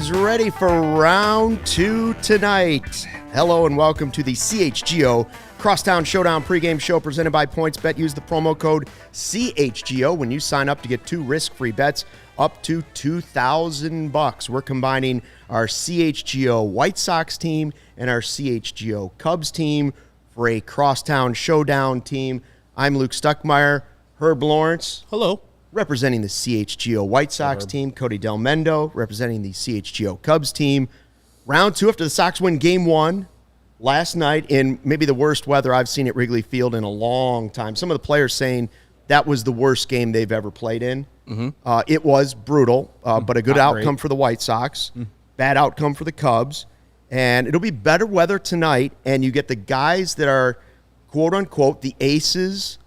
Cubs ready for round 2 tonight. Hello and welcome to the CHGO Crosstown Showdown pregame show presented by PointsBet. Use the promo code CHGO when you sign up to get 2 risk-free bets up to $2,000. We're combining our CHGO White Sox team and our CHGO Cubs team for a Crosstown Showdown team. I'm Luke Stuckmeyer. Herb Lawrence. Hello. Representing the CHGO White Sox team, Cody Delmendo, representing the CHGO Cubs team. Round 2 after the Sox win Game 1 last night in maybe the worst weather I've seen at Wrigley Field in a long time. Some of the players saying that was the worst game they've ever played in. It was brutal, but a good outcome for the White Sox. Bad outcome for the Cubs. And it'll be better weather tonight, and you get the guys that are, quote-unquote, the aces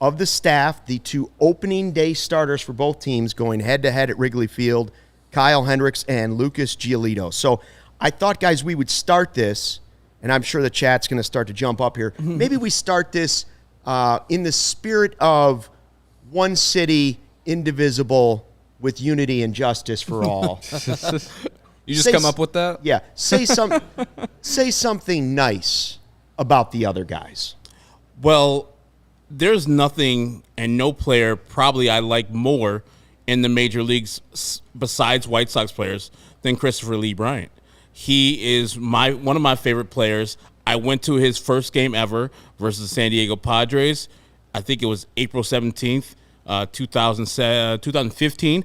of the staff, the 2 opening day starters for both teams going head-to-head at Wrigley Field, Kyle Hendricks and Lucas Giolito. So I thought, guys, we would start this, and I'm sure the chat's going to start to jump up here. Maybe we start this in the spirit of one city, indivisible, with unity and justice for all. You just come up with that? Yeah. Say something nice about the other guys. Well, there's nothing and no player probably I like more in the major leagues besides White Sox players than Christopher Lee Bryant. He is one of my favorite players. I went to his first game ever versus the San Diego Padres. I think it was April 17th, 2015.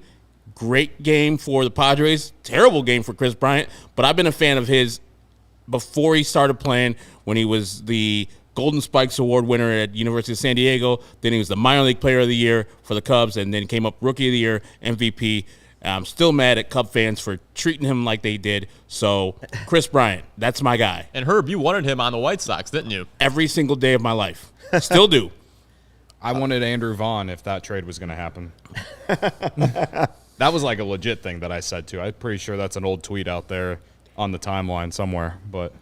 Great game for the Padres. Terrible game for Chris Bryant, but I've been a fan of his before he started playing, when he was the Golden Spikes Award winner at University of San Diego. Then he was the minor league player of the year for the Cubs, and then came up Rookie of the Year, MVP. I'm still mad at Cub fans for treating him like they did. So, Chris Bryant, that's my guy. And Herb, you wanted him on the White Sox, didn't you? Every single day of my life. Still do. I wanted Andrew Vaughn if that trade was going to happen. That was like a legit thing that I said, too. I'm pretty sure that's an old tweet out there on the timeline somewhere. But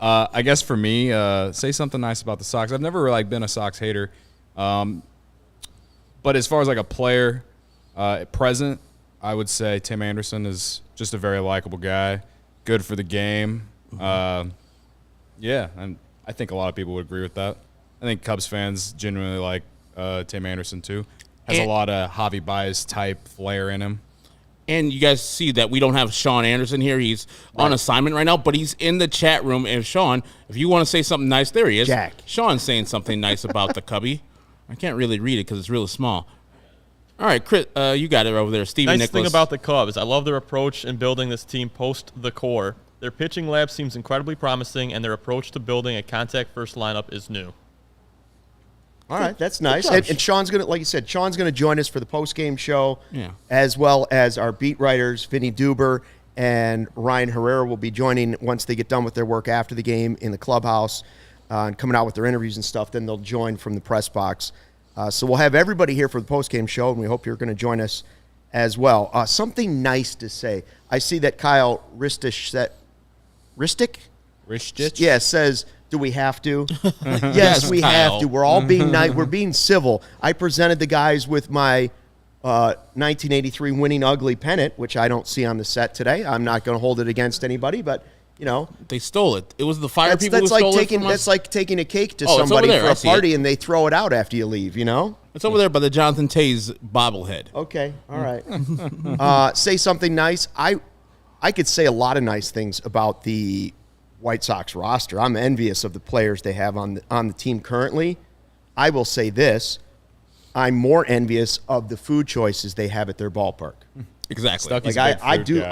I guess for me, say something nice about the Sox. I've never like been a Sox hater. But as far as like a player present, I would say Tim Anderson is just a very likable guy, good for the game. Yeah, and I think a lot of people would agree with that. I think Cubs fans genuinely like Tim Anderson too. Has a lot of Javi Baez type flair in him. And you guys see that we don't have Sean Anderson here. He's on assignment right now, but he's in the chat room. And Sean, if you want to say something nice, there he is. Jack. Sean's saying something nice about the Cubby. I can't really read it because it's really small. All right, Chris, you got it over there. Stevie Nice Nicholas. thing about the Cubs, I love their approach in building this team post the core. Their pitching lab seems incredibly promising, and their approach to building a contact-first lineup is new. All right, that's nice. And Sean's going to, like you said, Sean's going to join us for the post-game show, as well as our beat writers, Vinny Duber and Ryan Herrera will be joining once they get done with their work after the game in the clubhouse and coming out with their interviews and stuff. Then they'll join from the press box. So we'll have everybody here for the post-game show, and we hope you're going to join us as well. Something nice to say. I see that Kyle Ristic? Yeah, says, do we have to? Yes, we have to. We're all being nice. We're being civil. I presented the guys with my 1983 winning ugly pennant, which I don't see on the set today. I'm not going to hold it against anybody, but, you know. They stole it. It was the fire people who stole it from us. That's like taking a cake to somebody for a party and they throw it out after you leave, you know? It's over there by the Jonathan Taze bobblehead. Okay, all right. Say something nice. I could say a lot of nice things about the White Sox roster. I'm envious of the players they have on the team currently. I will say this. I'm more envious of the food choices they have at their ballpark. Exactly. Like I do.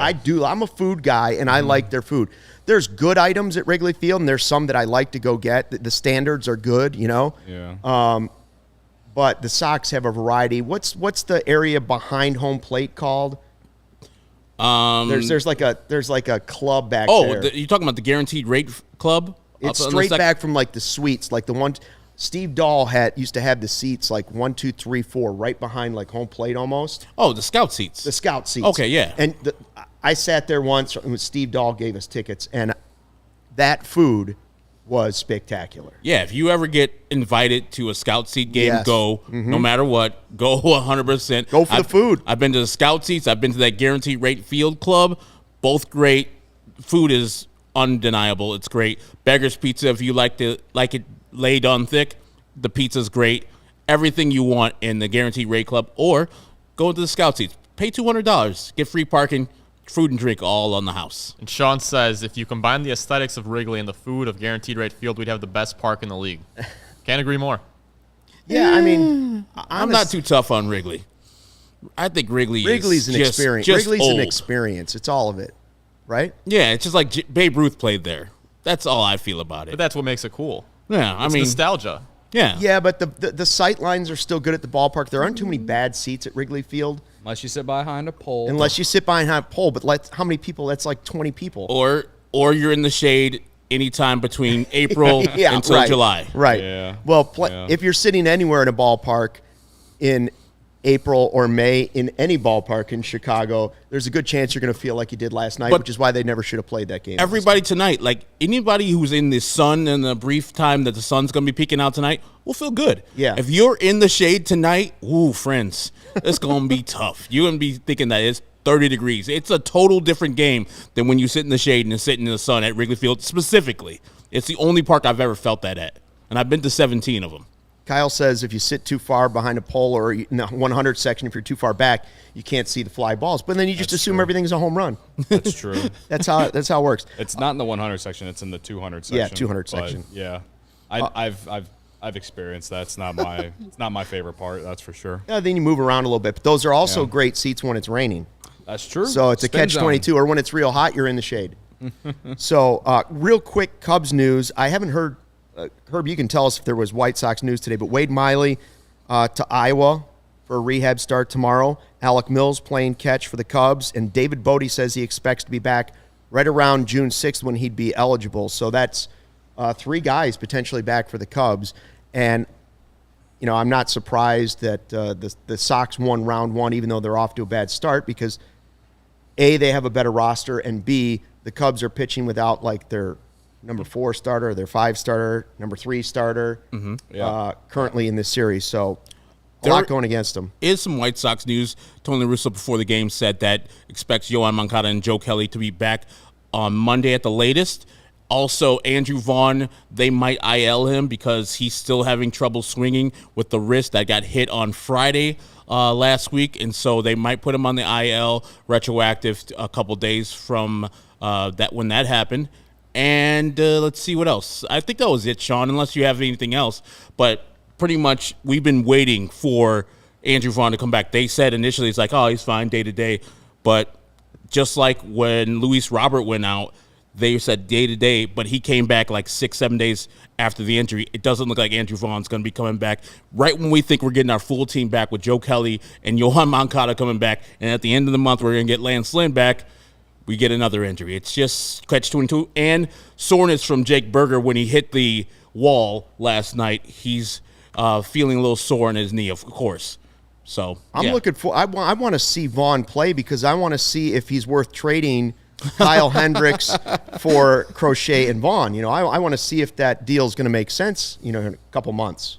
I'm a food guy, and I like their food. There's good items at Wrigley Field, and there's some that I like to go get. The standards are good, you know. Yeah. But the Sox have a variety. What's the area behind home plate called? There's like a club back there. Oh, you're talking about the Guaranteed Rate Club? It's straight back from like the suites, like the one Steve Dahl used to have the seats like 1, 2, 3, 4 right behind like home plate almost. Oh, the scout seats. The scout seats. Okay, yeah. And I sat there once and Steve Dahl gave us tickets, and that food was spectacular. Yeah, if you ever get invited to a scout seat game, go. No matter what, go 100%. Go for the food. I've been to the scout seats. I've been to that Guaranteed Rate Field Club. Both great. Food is undeniable. It's great. Beggar's Pizza, if you like it laid on thick, the pizza's great. Everything you want in the Guaranteed Rate Club, or go into the Scout Seats. Pay $200. Get free parking, food and drink all on the house. And Sean says, if you combine the aesthetics of Wrigley and the food of Guaranteed Rate Field, we'd have the best park in the league. Can't agree more. Yeah, I mean, I'm not too tough on Wrigley. I think Wrigley's an just, experience. Just Wrigley's old. an experience. It's all of it, right? Yeah, it's just like Babe Ruth played there. That's all I feel about But it. that's what makes it cool. Yeah, I It's mean, nostalgia. yeah. Yeah, but the sight lines are still good at the ballpark. There aren't too many bad seats at Wrigley Field Unless you sit behind a pole. unless you sit behind a pole. But how many people? That's like 20 people. Or you're in the shade anytime between April until right, July. Right. Yeah. Well, Yeah. if you're sitting anywhere in a ballpark in April or May in any ballpark in Chicago, there's a good chance you're going to feel like you did last night, But which is why they never should have played that game. Everybody tonight, like anybody who's in the sun in the brief time that the sun's going to be peeking out tonight, will feel good. Yeah. If you're in the shade tonight, ooh, friends, it's going to be tough. You're going to be thinking that it's 30 degrees. It's a total different game than when you sit in the shade and sitting in the sun at Wrigley Field specifically. It's the only park I've ever felt that at. And I've been to 17 of them. Kyle says if you sit too far behind a pole or in the 100 section, if you're too far back, you can't see the fly balls. But then you just assume everything's a home run. That's true. That's how it works. It's not in the 100 section. It's in the 200 section. Yeah, 200 but, section. Yeah, I've experienced that. It's not my favorite part. That's for sure. Yeah, then you move around a little bit. But those are also great seats when it's raining. That's true. So it's a Spin zone. catch-22, or when it's real hot, you're in the shade. So real quick Cubs news. I haven't heard, Herb, you can tell us if there was White Sox news today, but Wade Miley to Iowa for a rehab start tomorrow. Alec Mills playing catch for the Cubs, and David Bodie says he expects to be back right around June 6th when he'd be eligible. So that's 3 guys potentially back for the Cubs. And, you know, I'm not surprised that the Sox won round 1, even though they're off to a bad start, because A, they have a better roster, and B, the Cubs are pitching without like their number 4 starter, their 5 starter, number 3 starter currently in this series. So a lot going against them. Is some White Sox news. Tony La Russa before the game said that expects Yohan Moncada and Joe Kelly to be back on Monday at the latest. Also, Andrew Vaughn, they might IL him because he's still having trouble swinging with the wrist that got hit on Friday last week, and so they might put him on the IL retroactive a couple days from that when that happened. And let's see what else. I think that was it, Sean, unless you have anything else. But pretty much we've been waiting for Andrew Vaughn to come back. They said initially it's like, oh, he's fine day to day. But just like when Luis Robert went out, they said day to day, but he came back like 6-7 days after the injury. It doesn't look like Andrew Vaughn's going to be coming back right when we think we're getting our full team back with Joe Kelly and Yohan Moncada coming back. And at the end of the month, we're going to get Lance Lynn back. We get another injury. It's just catch-22. And soreness from Jake Berger when he hit the wall last night. He's feeling a little sore in his knee, of course. So I'm looking for. I want to see Vaughn play because I want to see if he's worth trading Kyle Hendricks for Crochet and Vaughn. You know, I want to see if that deal is going to make sense. You know, in a couple months.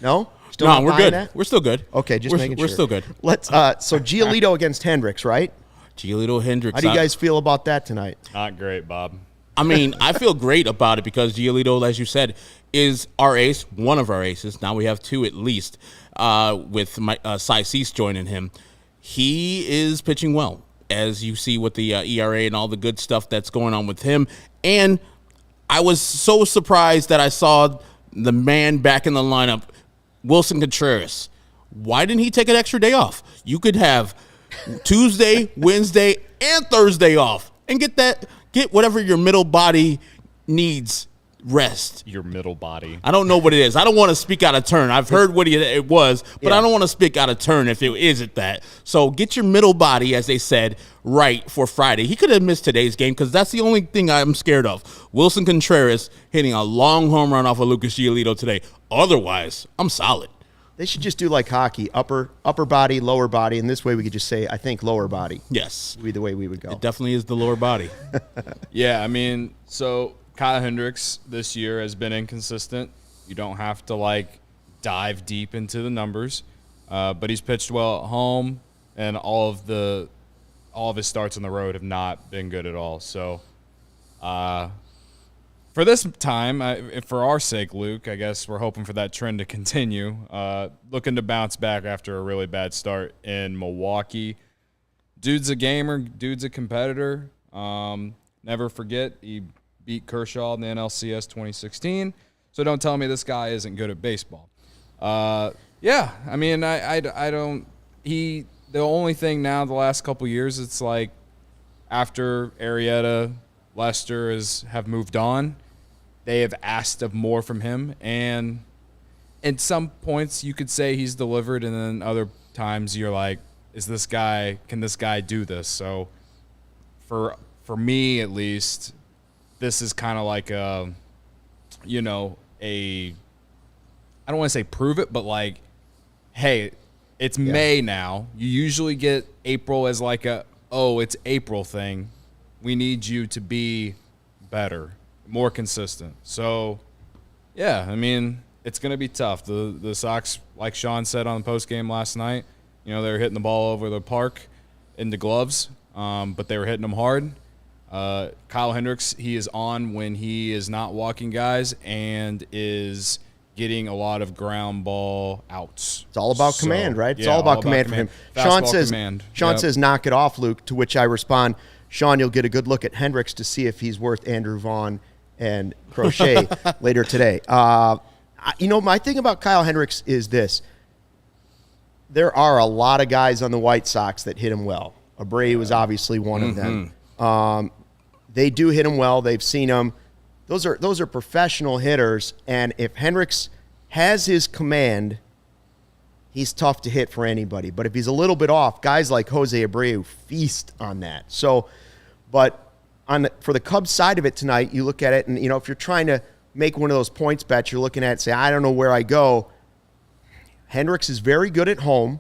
No, still no, not we're buying good. that? We're still good. Okay, just making sure. We're still good. Let's. So Giolito against Hendricks, right? Giolito Hendricks. How do you guys feel about that tonight? Not great, Bob. I mean, I feel great about it because Giolito, as you said, is our ace, one of our aces. Now we have 2 at least, with Cy Cease joining him. He is pitching well, as you see with the ERA and all the good stuff that's going on with him. And I was so surprised that I saw the man back in the lineup, Wilson Contreras. Why didn't he take an extra day off? You could have Tuesday, Wednesday, and Thursday off and get whatever your middle body needs rest. Your middle body. I don't know what it is. I don't want to speak out of turn. I've heard what it was, but I don't want to speak out of turn if it isn't that. So get your middle body, as they said, right for Friday. He could have missed today's game because that's the only thing I'm scared of. Wilson Contreras hitting a long home run off of Lucas Giolito today. Otherwise, I'm solid. They should just do like hockey, upper body, lower body, and this way we could just say, I think lower body. Yes. Would be the way we would go. It definitely is the lower body. Yeah, I mean, so Kyle Hendricks this year has been inconsistent. You don't have to, like, dive deep into the numbers. But he's pitched well at home, and all of the all of his starts on the road have not been good at all. So, for this time, for our sake, Luke, I guess we're hoping for that trend to continue. Looking to bounce back after a really bad start in Milwaukee. Dude's a gamer. Dude's a competitor. Never forget, he beat Kershaw in the NLCS 2016. So don't tell me this guy isn't good at baseball. Yeah, I mean, I don't. The only thing now the last couple years, it's like after Arrieta, Lester have moved on, they have asked of more from him, and at some points you could say he's delivered, and then other times you're like, can this guy do this? So for me at least, this is kind of like I don't want to say prove it, but like, hey, it's May now. You usually get April as like it's April thing. We need you to be better, more consistent. So, yeah, I mean, it's going to be tough. The Sox, like Sean said on the postgame last night, they were hitting the ball over the park into gloves, but they were hitting them hard. Kyle Hendricks, he is on when he is not walking guys and is getting a lot of ground ball outs. It's all about command, right? It's all about command for him. Sean says, knock it off, Luke, to which I respond, Sean, you'll get a good look at Hendricks to see if he's worth Andrew Vaughn and Crochet later today. My thing about Kyle Hendricks is this. There are a lot of guys on the White Sox that hit him well. Abreu was obviously one of them. They do hit him well. They've seen him. Those are professional hitters, and if Hendricks has his command, he's tough to hit for anybody. But if he's a little bit off, guys like Jose Abreu feast on that. So, but for the Cubs side of it tonight, you look at it, and if you're trying to make one of those points bets, you're looking at it, say, I don't know where I go. Hendricks is very good at home.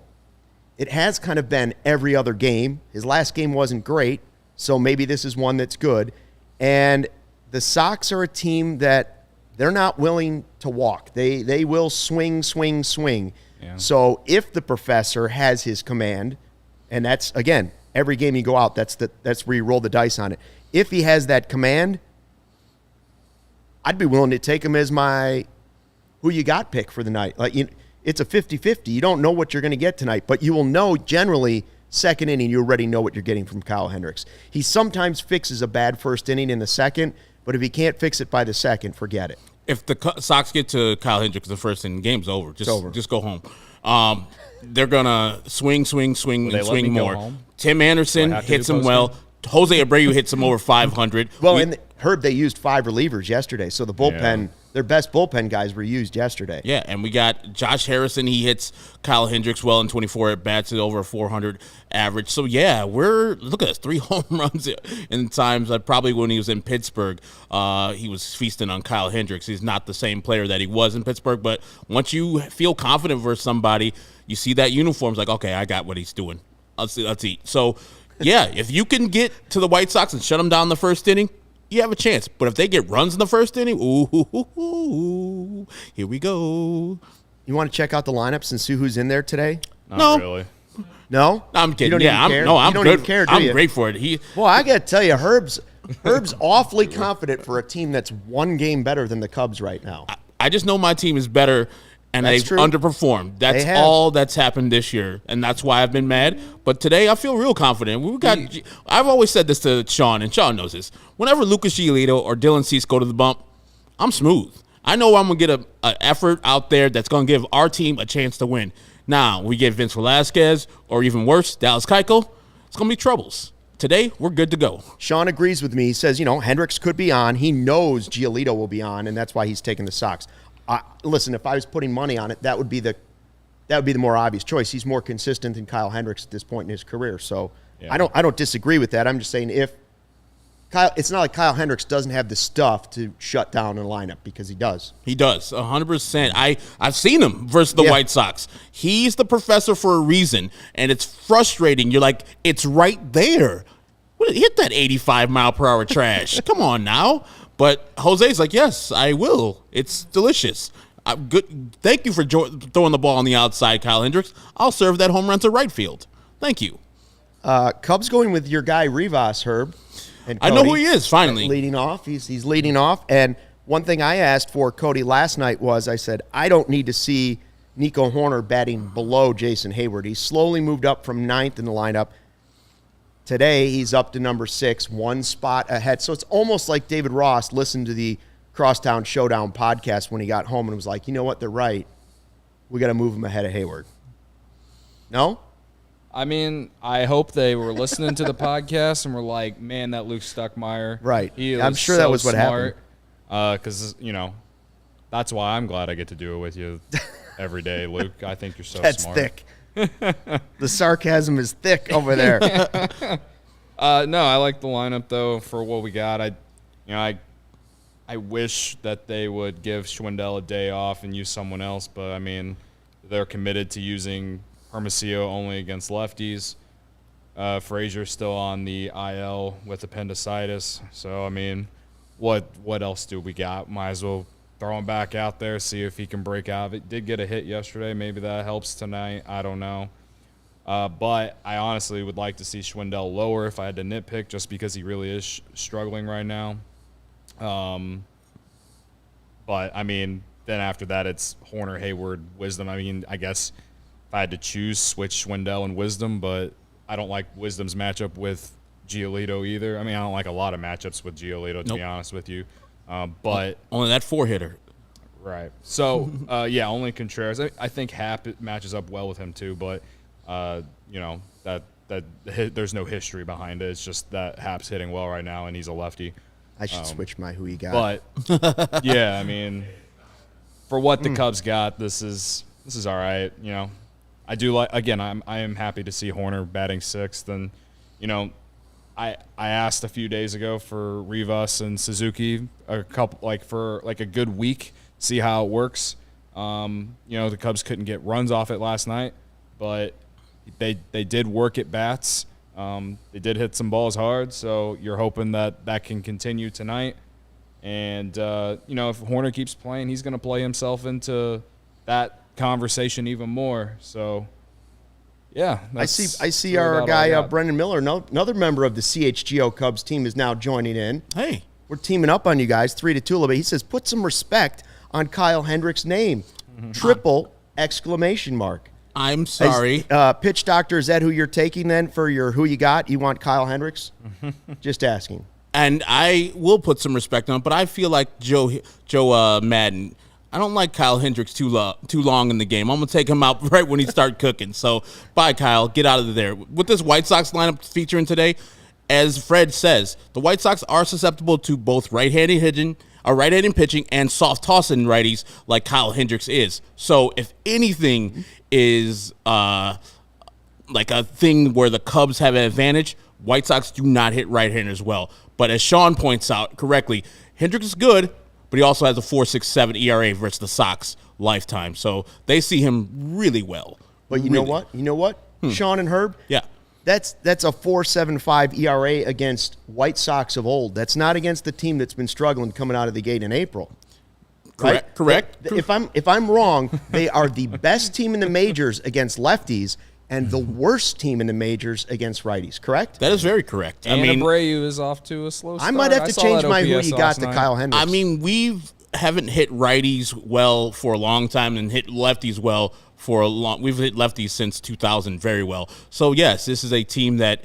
It has kind of been every other game. His last game wasn't great, so maybe this is one that's good. And the Sox are a team that they're not willing to walk. They will swing. Yeah. So if the professor has his command, and that's, again, every game you go out, that's where you roll the dice on it. If he has that command, I'd be willing to take him as my who you got pick for the night. Like, it's a 50-50. You don't know what you're going to get tonight, but you will know generally second inning, you already know what you're getting from Kyle Hendricks. He sometimes fixes a bad first inning in the second, but if he can't fix it by the second, forget it. If the Sox get to Kyle Hendricks the first inning, game's over. Just go home. They're going to swing, and swing more. Tim Anderson hits him well. Jose Abreu hits him over 500. Well, and Herb, they used 5 relievers yesterday, so the bullpen, their best bullpen guys were used yesterday. Yeah, and we got Josh Harrison. He hits Kyle Hendricks well in 24 at-bats at over a 400 average. So, yeah, look at us, 3 home runs in times. Probably when he was in Pittsburgh, he was feasting on Kyle Hendricks. He's not the same player that he was in Pittsburgh, but once you feel confident versus somebody, you see that uniform, it's like, okay, I got what he's doing. Let's eat. So, yeah, if you can get to the White Sox and shut them down in the first inning, you have a chance. But if they get runs in the first inning, ooh, here we go. You want to check out the lineups and see who's in there today? Not really. No? I'm kidding. You don't even care? I'm don't good. Even care, do I'm you? great for it. Well, I got to tell you, Herb's awfully confident for a team that's one game better than the Cubs right now. I just know my team is better, and they've underperformed. That's all that's happened this year, and that's why I've been mad. But today, I feel real confident. I've always said this to Sean, and Sean knows this. Whenever Lucas Giolito or Dylan Cease go to the bump, I'm smooth. I know I'm going to get an effort out there that's going to give our team a chance to win. Now, we get Vince Velasquez, or even worse, Dallas Keuchel, it's going to be troubles. Today, we're good to go. Sean agrees with me. He says, Hendricks could be on. He knows Giolito will be on, and that's why he's taking the Sox. Listen, if I was putting money on it, that would be the more obvious choice. He's more consistent than Kyle Hendricks at this point in his career. So yeah. I don't disagree with that. I'm just saying it's not like Kyle Hendricks doesn't have the stuff to shut down a lineup, because he does. He does, 100%. I've seen him versus the White Sox. He's the professor for a reason, and it's frustrating. You're like, it's right there. Hit that 85-mile-per-hour trash. Come on now. But Jose's like, yes, I will. It's delicious. Good. Thank you for throwing the ball on the outside, Kyle Hendricks. I'll serve that home run to right field. Thank you. Cubs going with your guy Rivas, Herb. And I know who he is, finally. Leading off. He's leading off. And one thing I asked for Cody last night was, I said, I don't need to see Nico Horner batting below Jason Hayward. He's slowly moved up from 9th in the lineup. Today, he's up to number 6, one spot ahead. So it's almost like David Ross listened to the Crosstown Showdown podcast when he got home and was like, you know what, they're right. We got to move him ahead of Hayward. No? I mean, I hope they were listening to the podcast and were like, man, that Luke Stuckmeyer. Right. He I'm sure that was what happened. Because, that's why I'm glad I get to do it with you every day, Luke. I think you're so That's smart. thick. The sarcasm is thick over there. No, I like the lineup, though, for what we got. I wish that they would give Schwindel a day off and use someone else, but, I mean, they're committed to using Hermosillo only against lefties. Frazier's still on the IL with appendicitis. So, I mean, what else do we got? Might as well throw him back out there, see if he can break out of it. Did get a hit yesterday. Maybe that helps tonight. I don't know. But I honestly would like to see Schwindel lower if I had to nitpick, just because he really is struggling right now. But, I mean, then after that it's Horner, Hayward, Wisdom. I mean, I guess if I had to choose, switch Schwindel and Wisdom, but I don't like Wisdom's matchup with Giolito either. I mean, I don't like a lot of matchups with Giolito, to be honest with you. But only that 4-hitter. Right. So, only Contreras. I think Happ matches up well with him too, but, that there's no history behind it. It's just that Happ's hitting well right now, and he's a lefty. I should switch my who you got. But, yeah, I mean, for what the Cubs got, this is all right. I do like, again, I am happy to see Horner batting 6th, and I asked a few days ago for Rivas and Suzuki for a good week, see how it works. The Cubs couldn't get runs off it last night, but they did work at bats. They did hit some balls hard, so you're hoping that can continue tonight. And if Horner keeps playing, he's going to play himself into that conversation even more. So, yeah, I see our guy Brendan Miller, another member of the CHGO Cubs team, is now joining in. Hey, we're teaming up on you guys 3-2 a little bit. He says, put some respect on Kyle Hendricks' name. Triple exclamation mark. I'm sorry. Pitch doctor, is that who you're taking then for your who you got? You want Kyle Hendricks? Just asking. And I will put some respect on it, but I feel like Joe Madden, I don't like Kyle Hendricks too long in the game. I'm going to take him out right when he starts cooking. So, bye, Kyle. Get out of there. With this White Sox lineup featuring today, as Fred says, the White Sox are susceptible to both right-handed pitching and soft tossing righties like Kyle Hendricks is. So, if anything is like a thing where the Cubs have an advantage, White Sox do not hit right-handers well. But as Sean points out correctly, Hendricks is good, but he also has a 4.67 ERA versus the Sox lifetime. So they see him really well. But you know what? Sean and Herb? Yeah. That's a 4.75 ERA against White Sox of old. That's not against the team that's been struggling coming out of the gate in April. Right? Correct. If I'm wrong, they are the best team in the majors against lefties and the worst team in the majors against righties, correct? That is very correct. And Abreu is off to a slow start. I might have to change my who you got to Kyle Hendricks. I mean, we haven't hit righties well for a long time and hit lefties well for a long. We've hit lefties since 2000 very well. So yes, this is a team that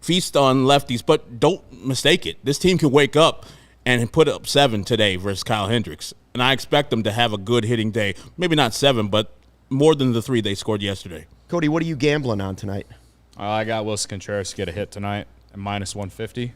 feasts on lefties, but don't mistake it. This team can wake up and put up 7 today versus Kyle Hendricks, and I expect them to have a good hitting day. Maybe not 7, but more than the 3 they scored yesterday. Cody, what are you gambling on tonight? I got Wilson Contreras to get a hit tonight at -150.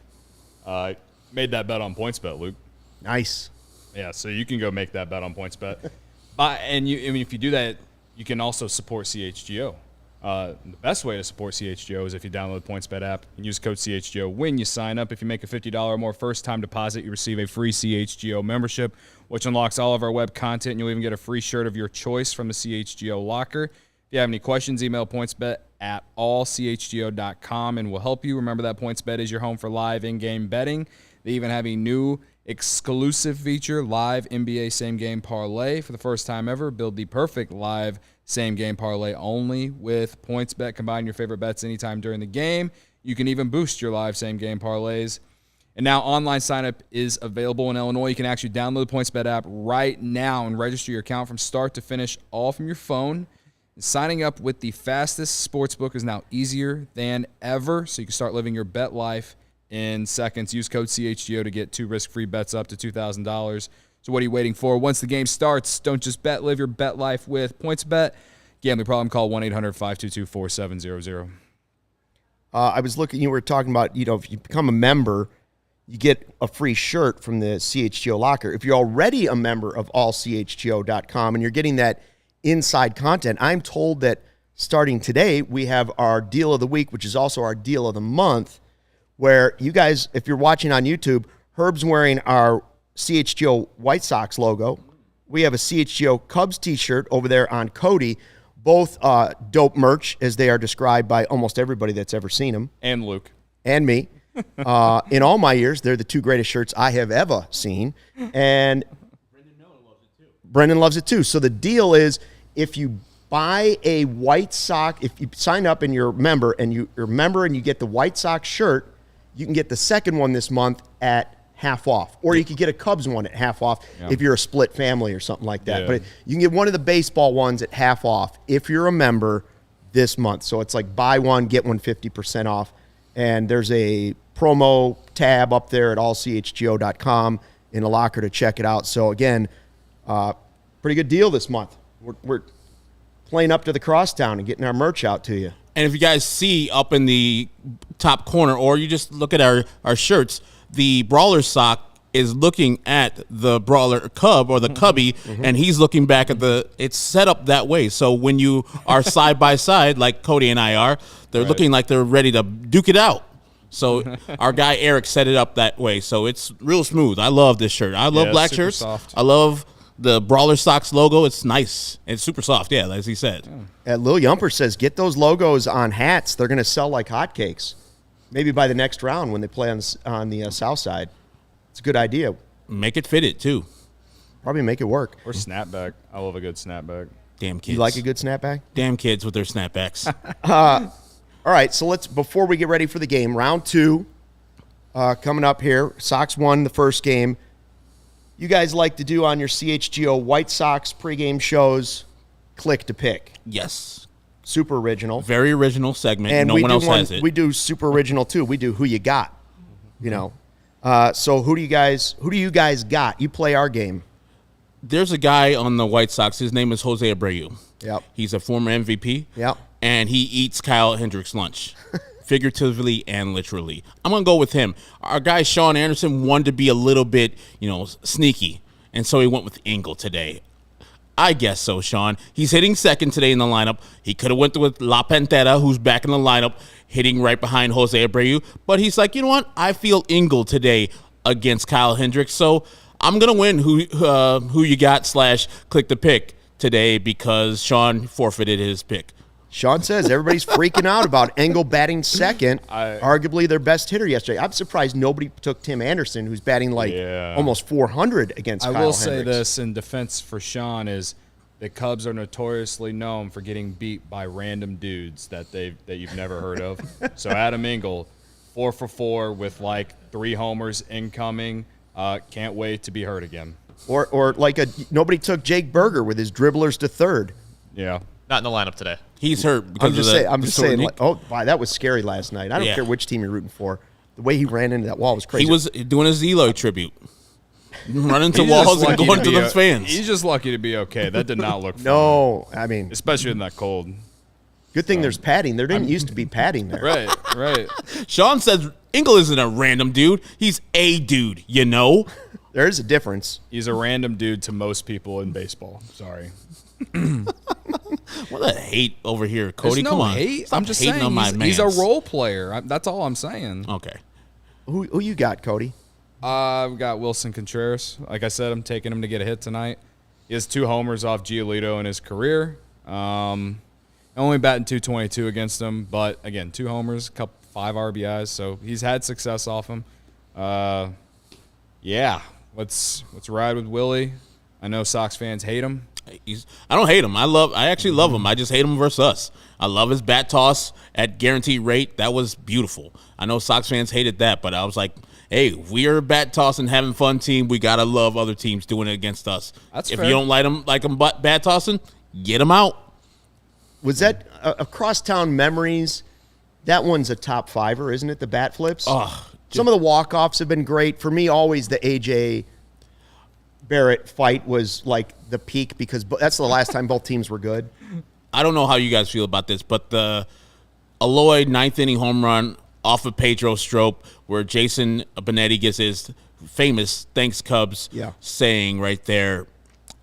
Made that bet on PointsBet, Luke. Nice. Yeah, so you can go make that bet on PointsBet. If you do that, you can also support CHGO. The best way to support CHGO is if you download the PointsBet app and use code CHGO when you sign up. If you make a $50 or more first-time deposit, you receive a free CHGO membership, which unlocks all of our web content, and you'll even get a free shirt of your choice from the CHGO locker. If you have any questions, email pointsbet@allchgo.com, and we'll help you. Remember that PointsBet is your home for live in-game betting. They even have a new exclusive feature, live NBA same-game parlay. For the first time ever, build the perfect live same-game parlay only with PointsBet. Combine your favorite bets anytime during the game. You can even boost your live same-game parlays. And now online sign-up is available in Illinois. You can actually download the PointsBet app right now and register your account from start to finish, all from your phone. Signing up with the fastest sportsbook is now easier than ever, so you can start living your bet life in seconds. Use code CHGO to get 2 risk-free bets up to $2,000. So what are you waiting for? Once the game starts, don't just bet, live your bet life with PointsBet. Gambling problem, call 1-800-522-4700. I was looking, you were talking about, if you become a member, you get a free shirt from the CHGO locker. If you're already a member of allchgo.com and you're getting that inside content, I'm told that starting today, we have our deal of the week, which is also our deal of the month, where you guys, if you're watching on YouTube, Herb's wearing our CHGO White Sox logo. We have a CHGO Cubs t-shirt over there on Cody. Both dope merch, as they are described by almost everybody that's ever seen them. And Luke. And me. In all my years, they're the 2 greatest shirts I have ever seen. And Brendan loves it too. So the deal is, if you buy a White Sox, if you sign up and you're a member and you're a member and you get the White Sox shirt, you can get the second one this month at half off. Or you could get a Cubs one at half off if you're a split family or something like that. Yeah. But you can get one of the baseball ones at half off if you're a member this month. So it's like buy one, get one 50% off. And there's a promo tab up there at allchgo.com in the locker to check it out. So again, pretty good deal this month. We're playing up to the Crosstown and getting our merch out to you. And if you guys see up in the top corner, or you just look at our shirts, the Brawler sock is looking at the Brawler Cub or the Cubby, and he's looking back at it's set up that way. So when you are side by side, like Cody and I are, they're looking like they're ready to duke it out. So our guy Eric set it up that way. So it's real smooth. I love this shirt. I love black shirts. Soft. I love the Brawler Sox logo. It's nice. It's super soft, as he said. Lil Yumper says, get those logos on hats. They're going to sell like hotcakes. Maybe by the next round when they play on the south side. It's a good idea. Make it fit it, too. Probably make it work. Or snapback. I love a good snapback. Damn kids. You like a good snapback? Damn kids with their snapbacks. All right, so before we get ready for the game, round 2 coming up here. Sox won the first game. You guys like to do on your CHGO White Sox pregame shows, click to pick. Yes. Super original. Very original segment. And no one else has it. We do super original too. We do who you got. So who do you guys got? You play our game. There's a guy on the White Sox. His name is Jose Abreu. Yep. He's a former MVP. Yep. And he eats Kyle Hendricks' lunch, figuratively and literally. I'm going to go with him. Our guy Sean Anderson wanted to be a little bit, sneaky, and so he went with Engel today. I guess so, Sean. He's hitting second today in the lineup. He could have went with La Pantera, who's back in the lineup, hitting right behind Jose Abreu. But he's like, you know what? I feel Engel today against Kyle Hendricks, so I'm going to win who you got / click the pick today because Sean forfeited his pick. Sean says everybody's freaking out about Engel batting second, arguably their best hitter yesterday. I'm surprised nobody took Tim Anderson, who's batting almost 400 against Kyle Hendricks. I will say this in defense for Sean is the Cubs are notoriously known for getting beat by random dudes that you've never heard of. So Adam Engel, 4 for 4 with 3 homers incoming. Can't wait to be heard again. Or nobody took Jake Berger with his dribblers to third. Yeah. Not in the lineup today. He's hurt because I'm just saying. That was scary last night. I don't care which team you're rooting for. The way he ran into that wall was crazy. He was doing his Eloy tribute, running to walls and going to the fans. He's just lucky to be okay. That did not look fun. No, I mean, especially in that cold. Good thing there's padding. There didn't used to be padding there. Right. Sean says Engel isn't a random dude. He's a dude, There is a difference. He's a random dude to most people in baseball. Sorry. What a hate over here, Cody. There's no Come on. hate. Stop I'm just hating saying on my he's a mans. role player. That's all I'm saying. Okay. Who you got, Cody? I've got Wilson Contreras. Like I said, I'm taking him to get a hit tonight. He has 2 homers off Giolito in his career. Only batting .222 against him, but again, 2 homers, 5 RBIs, so he's had success off him. Yeah, Let's ride with Willie. I know Sox fans hate him. I don't hate him. I actually love him. I just hate him versus us. I love his bat toss at guaranteed rate. That was beautiful. I know Sox fans hated that, but I was like, hey, we are a bat tossing, having fun team. We gotta love other teams doing it against us. That's if fair. you don't like them bat tossing, get them out. Was that a crosstown memories? That one's a top fiver, isn't it? The bat flips. Some of the walk-offs have been great. For me, always the AJ Barrett fight was like the peak because that's the last time both teams were good. I don't know how you guys feel about this, but the Eloy ninth inning home run off of Pedro Strop, where Jason Benetti gets his famous "Thanks Cubs" saying right there.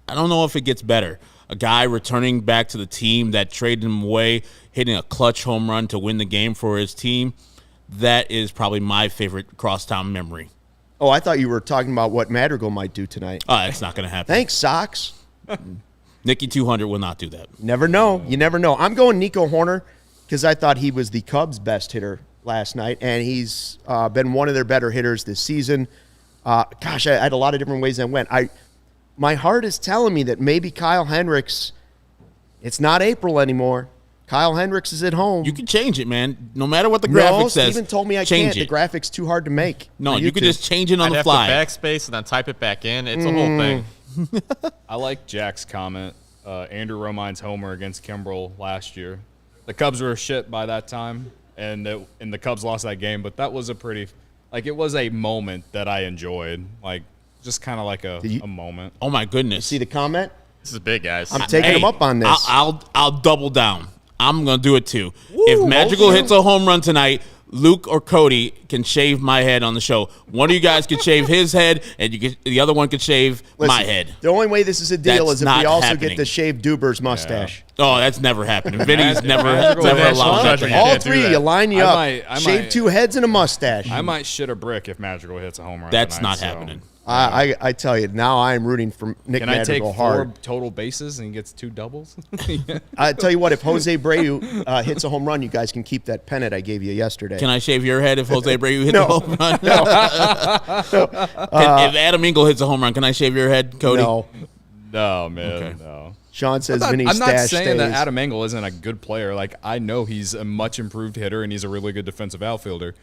I don't know if it gets better. A guy returning back to the team that traded him away, hitting a clutch home run to win the game for his team. That is probably my favorite crosstown memory. Oh, I thought you were talking about what Madrigal might do tonight. Oh, it's not going to happen. Thanks, Sox. Nicky 200 will not do that. Never know. You never know. I'm going Nico Horner because I thought he was the Cubs' best hitter last night, and he's been one of their better hitters this season. I had a lot of different ways I went. My heart is telling me that maybe Kyle Hendricks, it's not April anymore. Kyle Hendricks is at home. You can change it, man. No matter what the graphic says. Steven told me I change can't. it. The graphic's too hard to make. No, you could just change it on the fly. I'd have to backspace and then type it back in. It's a whole thing. I like Jack's comment. Andrew Romine's homer against Kimbrel last year. The Cubs were shit by that time, and the Cubs lost that game. But that was it was a moment that I enjoyed. Like, just kind of like a moment. Oh, my goodness. See the comment? This is big, guys. I'm taking him up on this. I'll double down. I'm going to do it too. If Madrigal hits a home run tonight, Luke or Cody can shave my head on the show. One of you guys could shave his head, and the other one could shave my head. The only way this is a deal That's is if we also happening. get to shave Duber's mustache. Oh, that's never happening. Vinny's never National allowed that to treasure. happen. All can't do three, that. you line you I up. might- Shave two heads and a mustache. I might shit a brick if Madrigal hits a home run. That's tonight, not so. happening. I tell you, now I'm rooting for Nick Can I take Madrigal 4 hard. total bases and he gets 2 doubles? I tell you what, if Jose Abreu hits a home run, you guys can keep that pennant I gave you yesterday. Can I shave your head if Jose Abreu hits No. a home run? If Adam Engel hits a home run, can I shave your head, Cody? No. No, man, Okay. no. Sean says I'm Vinny's not stash saying that stays. Adam Engel isn't a good player. Like, I know he's a much improved hitter and he's a really good defensive outfielder.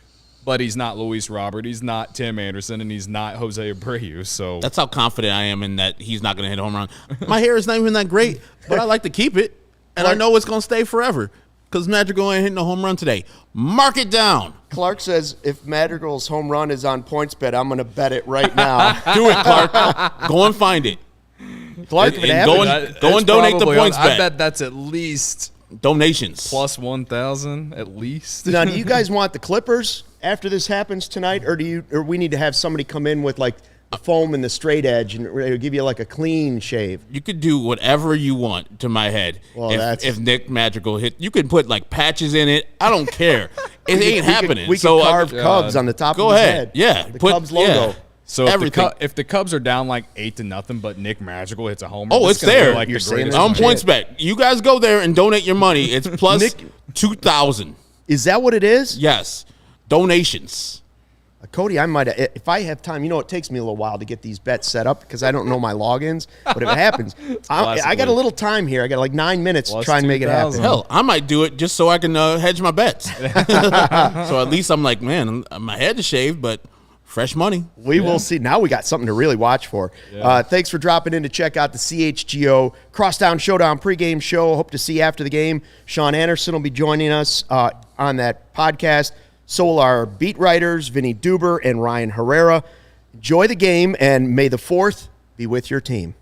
But he's not Luis Robert, he's not Tim Anderson, and he's not Jose Abreu. So That's how confident I am in that he's not going to hit a home run. My hair is not even that great, but I like to keep it, and I know it's going to stay forever because Madrigal ain't hitting a home run today. Mark it down. Clark says if Madrigal's home run is on PointsBet, I'm going to bet it right now. Do it, Clark. Go and find it. Clark, if it And go happens, and- go and donate the points I bet. bet that's at least Donations. plus 1,000 at least. now, do you guys want the Clippers after this happens tonight, or we need to have somebody come in with like the foam and the straight edge and it'll give you like a clean shave? You could do whatever you want to my head. Well, if Nick Madrigal hit, you can put like patches in it. I don't care. It ain't happening. We could so carve Cubs on the top go of his ahead. head. Yeah, the put- Cubs logo. yeah. So if Everything. if the Cubs are down like 8-0, but Nick Madrigal hits a homer, Oh, this it's is gonna be there. Like You're the saying greatest On Legit. PointsBet, you guys go there and donate your money. It's plus Nick- 2,000. Is that what it is? Yes, donations. Cody, I might have, if I have time, it takes me a little while to get these bets set up because I don't know my logins. But if it happens, I got a little time here. I got like 9 minutes to Plus try and make it happen. 2,000. Hell, I might do it just so I can hedge my bets. So at least I'm like, man, my head is shaved, but fresh money. We will see. Now we got something to really watch for. Thanks for dropping in to check out the CHGO Crosstown Showdown pregame show. Hope to see you after the game. Sean Anderson will be joining us on that podcast. So will our beat writers, Vinny Duber and Ryan Herrera. Enjoy the game, and may the 4th be with your team.